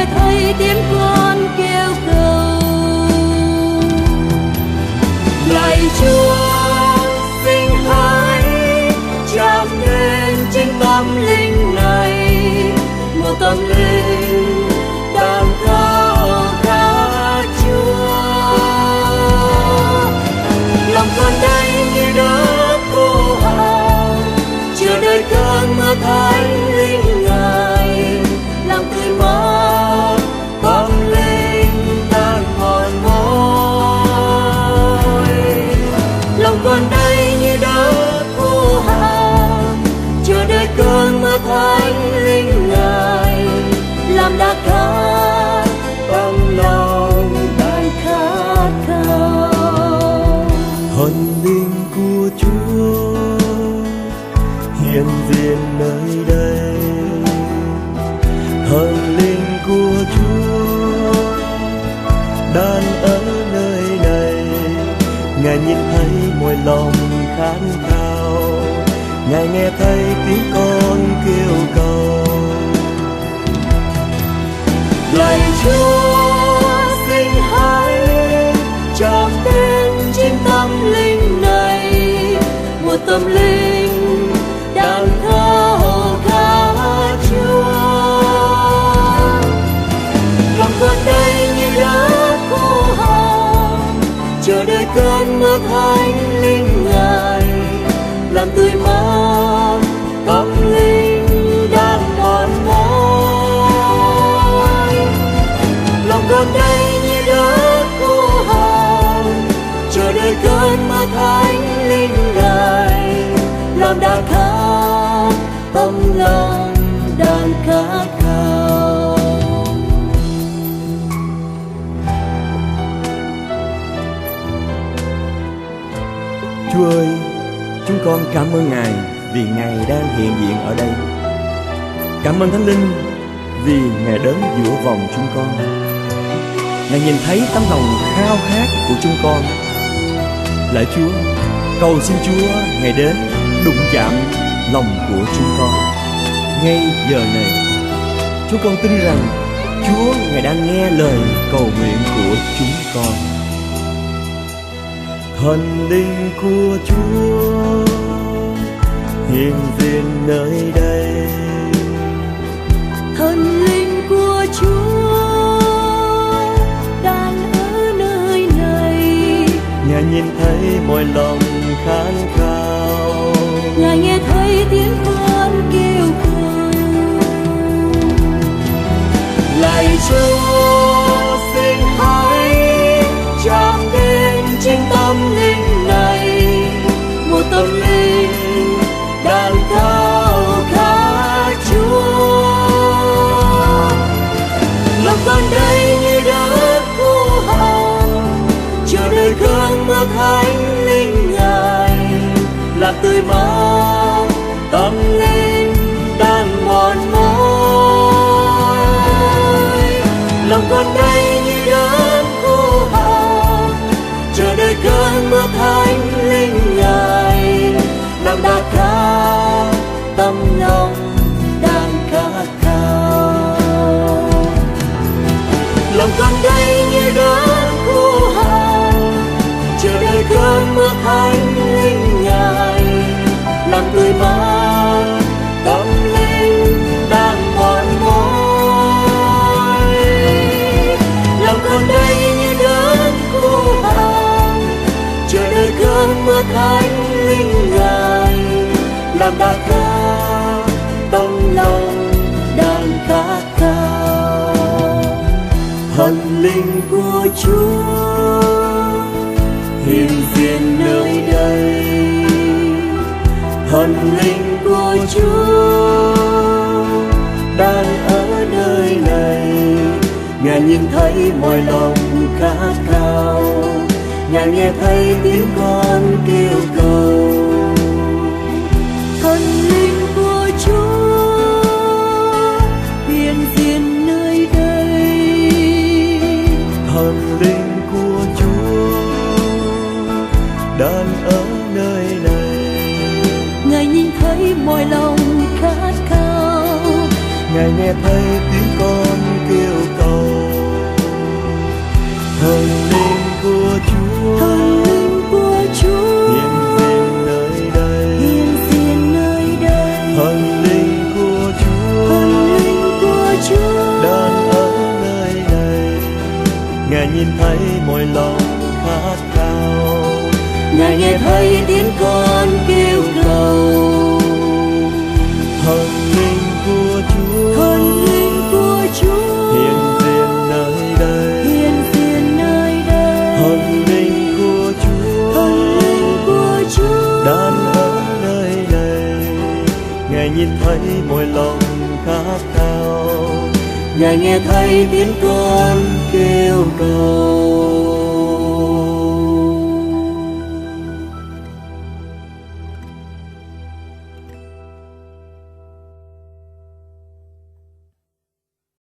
nghe thấy tiếng con kêu cầu. Lạy Chúa, xin hãy chạm đến trên tâm linh này, một tâm linh đang khao khát Chúa. Lòng con đây như đất khô hạn, chờ đợi cơn mưa thánh linh Ngài làm tươi mát tâm linh đang mòn mỏi. Lòng con đây như đất khô hạn, chờ đợi cơn mưa thánh linh Ngài làm đã khát tâm lòng đang khát khao. Hồn linh của Chúa hiện diện nơi đây, hồn linh của Chúa đang ở nơi này. Ngài nhìn thấy mỗi lòng khát khao, Ngài nghe thấy tiếng con kêu cầu. Lạy Chúa, xin hãy chạm đến trên tâm linh này, một tâm linh đang khao khát Chúa. Lòng con đây như đất khô hạn, chờ đợi cơn mưa thánh linh Ngài làm tươi mát tâm linh đang mòn mỏi. Lòng con đây như đất khô hạn, chờ đợi cơn mưa thánh linh Ngài làm đã khát tâm lòng đang khát khao. Chúa ơi, chúng con cảm ơn Ngài vì Ngài đang hiện diện ở đây. Cảm ơn Thánh Linh vì Ngài đến giữa vòng chúng con. Ngài nhìn thấy tấm lòng khao khát của chúng con. Lạy Chúa, cầu xin Chúa Ngài đến đụng chạm lòng của chúng con ngay giờ này. Chúng con tin rằng Chúa Ngài đang nghe lời cầu nguyện của chúng con. Thần linh của Chúa hiện diện nơi đây, Thần linh của Chúa đang ở nơi này. Ngài nhìn thấy mọi lòng khát khao, Ngài nghe thấy tiếng con kêu cầu. Lạy Chúa, xin hãy chạm đến trên tâm linh này, một tâm linh đang khao khát Chúa. Lòng con đây như đất khô hạn, chờ đợi cơn mưa thánh linh Ngài làm tươi mát tâm linh đang mòn mỏi. Lòng con đây như đất khô hạn, chờ đợi cơn mưa thánh linh Ngài làm đã khát tâm lòng đang khát khao. Lòng con đây như đất khô hạn, chờ đợi cơn mưa thánh linh Ngài làm tươi mát tâm linh đang mòn mỏi. Lòng con đây như đất khô hạn, chờ đợi cơn mưa thánh linh Ngài làm đã khát tâm lòng đang khát khao. Thần linh của Chúa hiện diện nơi đây, thần linh của Chúa đang ở nơi này. Ngài nhìn thấy mọi lòng khát khao, Ngài nghe thấy tiếng con kêu cầu. Thần linh của Chúa hiện diện nơi đây, thần linh của Chúa đang ở nơi này. Ngài nhìn thấy mọi lòng khát khao, Ngài nghe thấy tiếng con kêu cầu. thần linh của Chúa thần linh của Chúa hiện diện nơi đây, hiện diện nơi đây. thần linh của Chúa Thần linh của Chúa đang ở nơi này. Ngài nhìn thấy mỗi lòng khát khao, Ngài nghe thấy tiếng con kêu cầu. thần linh của Chúa Thần linh của Chúa hiện diện nơi đây, hiện diện nơi đây. thần linh của Chúa Thần linh của Chúa đang ở nơi này. Ngài nhìn thấy mỗi lòng khát khao, Ngài nghe thấy tiếng con kêu cầu.